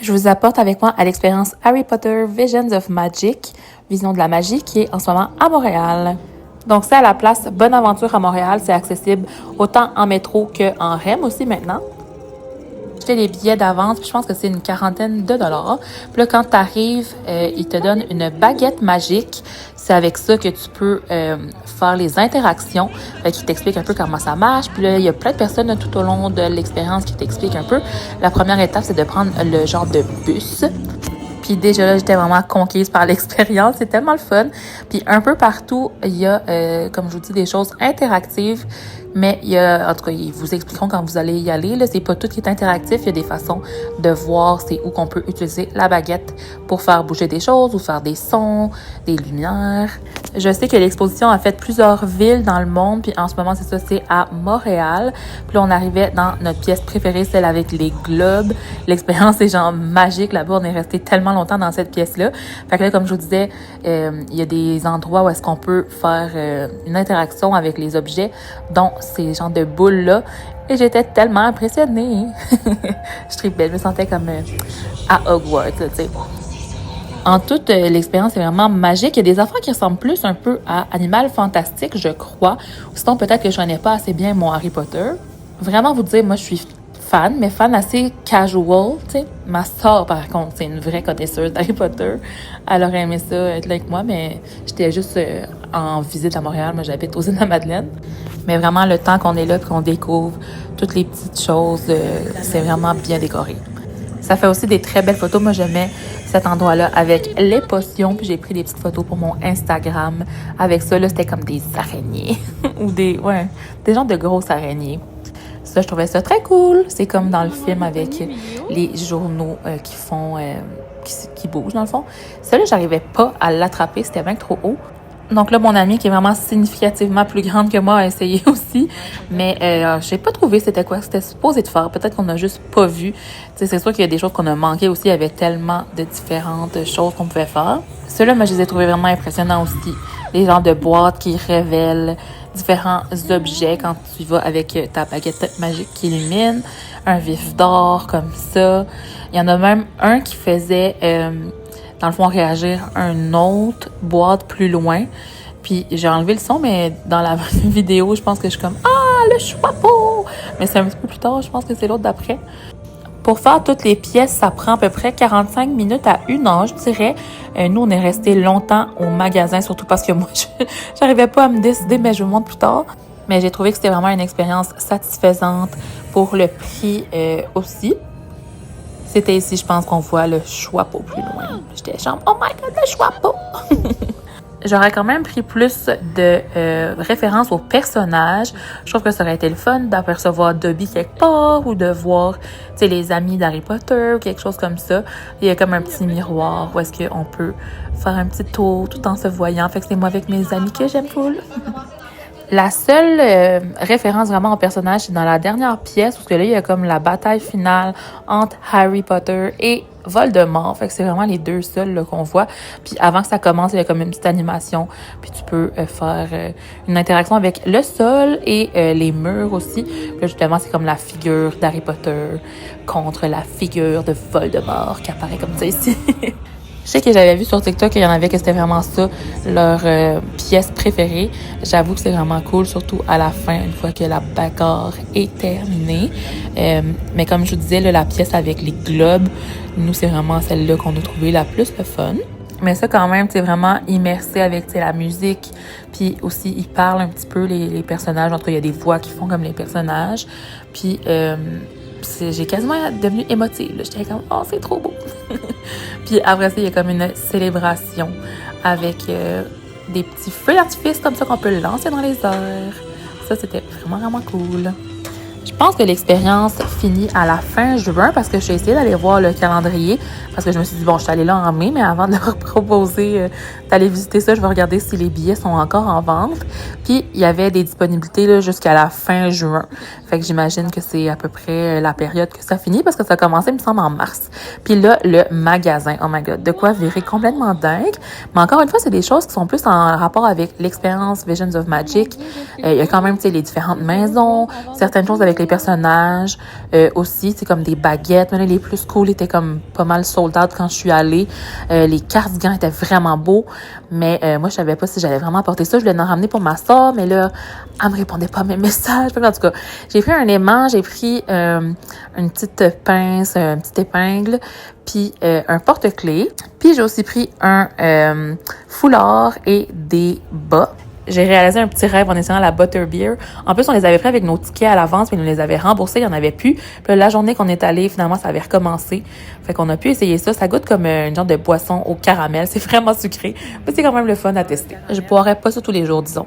Je vous apporte avec moi à l'expérience Harry Potter Visions of Magic, Vision de la magie, qui est en ce moment à Montréal. Donc c'est à la place Bonaventure à Montréal, c'est accessible autant en métro qu'en REM aussi maintenant. J'ai acheté les billets d'avance, puis je pense que c'est une quarantaine de dollars. Puis là, quand tu arrives, ils te donnent une baguette magique. C'est avec ça que tu peux faire les interactions, qui t'expliquent un peu comment ça marche. Puis là, il y a plein de personnes là, tout au long de l'expérience qui t'expliquent un peu. La première étape, c'est de prendre le genre de bus. Puis déjà là, j'étais vraiment conquise par l'expérience. C'est tellement le fun. Puis un peu partout, il y a, comme je vous dis, des choses interactives. Mais il y a, en tout cas, ils vous expliqueront quand vous allez y aller. Là, c'est pas tout qui est interactif. Il y a des façons de voir c'est où qu'on peut utiliser la baguette pour faire bouger des choses ou faire des sons, des lumières. Je sais que l'exposition a fait plusieurs villes dans le monde. Puis en ce moment, c'est ça, c'est à Montréal. Puis là, on arrivait dans notre pièce préférée, celle avec les globes. L'expérience est genre magique. Là-bas, on est resté tellement longtemps dans cette pièce-là. Fait que là, comme je vous disais, il y a des endroits où est-ce qu'on peut faire une interaction avec les objets, dont ces genres de boules-là. Et j'étais tellement impressionnée. Je tripais, je me sentais comme à Hogwarts, tu sais. En toute, l'expérience est vraiment magique. Il y a des affaires qui ressemblent plus un peu à Animal Fantastique, je crois. Ou sinon, peut-être que je connais pas assez bien mon Harry Potter. Vraiment vous dire, moi, je suis fan, mais fan assez casual, tu sais. Ma sœur, par contre, c'est une vraie connaisseuse d'Harry Potter. Elle aurait aimé ça être là avec moi, mais j'étais juste en visite à Montréal. Moi, j'habite aux Îles-de-la-Madeleine. Mais vraiment, le temps qu'on est là et qu'on découvre toutes les petites choses, c'est vraiment bien décoré. Ça fait aussi des très belles photos. Moi, je mets cet endroit-là avec les potions. Puis j'ai pris des petites photos pour mon Instagram. Avec ça, là, c'était comme des araignées. Ou des genres de grosses araignées. Ça, je trouvais ça très cool. C'est comme dans le film avec les journaux qui font... qui bougent, dans le fond. Ça, là, j'arrivais pas à l'attraper. C'était bien trop haut. Donc là, mon amie, qui est vraiment significativement plus grande que moi, a essayé aussi. Mais j'ai pas trouvé c'était quoi c'était supposé de faire. Peut-être qu'on a juste pas vu. T'sais, c'est sûr qu'il y a des choses qu'on a manquées aussi. Il y avait tellement de différentes choses qu'on pouvait faire. Ceux-là, moi, je les ai trouvés vraiment impressionnants aussi. Les genres de boîtes qui révèlent différents objets quand tu vas avec ta baguette magique qui illumine. Un vif d'or comme ça. Il y en a même un qui faisait... dans le fond, réagir à une autre boîte plus loin. Puis j'ai enlevé le son, mais dans la vidéo, je pense que je suis comme « Ah, le chapeau! » Mais c'est un petit peu plus tard, je pense que c'est l'autre d'après. Pour faire toutes les pièces, ça prend à peu près 45 minutes à 1 heure, je dirais. Nous, on est resté longtemps au magasin, surtout parce que moi, j'arrivais pas à me décider, mais je vous montre plus tard. Mais j'ai trouvé que c'était vraiment une expérience satisfaisante pour le prix aussi. C'était ici, je pense, qu'on voit le chapeau plus loin. J'étais genre, oh my god, le chapeau! J'aurais quand même pris plus de références aux personnages. Je trouve que ça aurait été le fun d'apercevoir Dobby quelque part ou de voir, tu sais, les amis d'Harry Potter ou quelque chose comme ça. Il y a comme un petit miroir où est-ce qu'on peut faire un petit tour tout en se voyant. Fait que c'est moi avec mes amis que j'aime full. La seule référence vraiment au personnage, c'est dans la dernière pièce, parce que là, il y a comme la bataille finale entre Harry Potter et Voldemort. Fait que c'est vraiment les deux seuls là, qu'on voit. Puis avant que ça commence, il y a comme une petite animation. Puis tu peux faire une interaction avec le sol et les murs aussi. Puis là, justement, c'est comme la figure d'Harry Potter contre la figure de Voldemort qui apparaît comme ça ici. Je sais que j'avais vu sur TikTok qu'il y en avait que c'était vraiment ça, leur pièce préférée. J'avoue que c'est vraiment cool, surtout à la fin, une fois que la bagarre est terminée. Mais comme je vous disais, là, la pièce avec les globes, nous, c'est vraiment celle-là qu'on a trouvé la plus le fun. Mais ça, quand même, c'est vraiment immersé avec la musique. Puis aussi, ils parlent un petit peu, les personnages. En tout cas, il y a des voix qui font comme les personnages. Puis... j'ai quasiment devenu émotive. J'étais comme, oh, c'est trop beau. Puis après ça, il y a comme une célébration avec des petits feux d'artifice comme ça qu'on peut lancer dans les airs. Ça, c'était vraiment, vraiment cool. Je pense que l'expérience finit à la fin juin parce que j'ai essayé d'aller voir le calendrier parce que je me suis dit, bon, je suis allée là en mai, mais avant de leur proposer d'aller visiter ça, je vais regarder si les billets sont encore en vente. Puis, il y avait des disponibilités là, jusqu'à la fin juin. Fait que j'imagine que c'est à peu près la période que ça finit parce que ça a commencé, il me semble, en mars. Puis là, le magasin, oh my god, de quoi virer complètement dingue. Mais encore une fois, c'est des choses qui sont plus en rapport avec l'expérience Visions of Magic. Il y a quand même, tu sais, les différentes maisons, certaines choses avec avec les personnages. Aussi, c'est comme des baguettes. Mais les plus cool étaient comme pas mal sold out quand je suis allée. Les cardigans étaient vraiment beaux. Mais moi, je savais pas si j'allais vraiment porter ça. Je voulais en ramener pour ma soeur, mais là, elle me répondait pas à mes messages. En tout cas, j'ai pris un aimant, j'ai pris une petite pince, une petite épingle, puis un porte-clés. Puis j'ai aussi pris un foulard et des bas. J'ai réalisé un petit rêve en essayant la Butterbeer. En plus, on les avait pris avec nos tickets à l'avance, mais ils nous les avaient remboursés, il n'y en avait plus. Puis là, la journée qu'on est allé, finalement, ça avait recommencé. Fait qu'on a pu essayer ça. Ça goûte comme une genre de boisson au caramel. C'est vraiment sucré. Mais c'est quand même le fun à tester. Je boirais pas ça tous les jours, disons.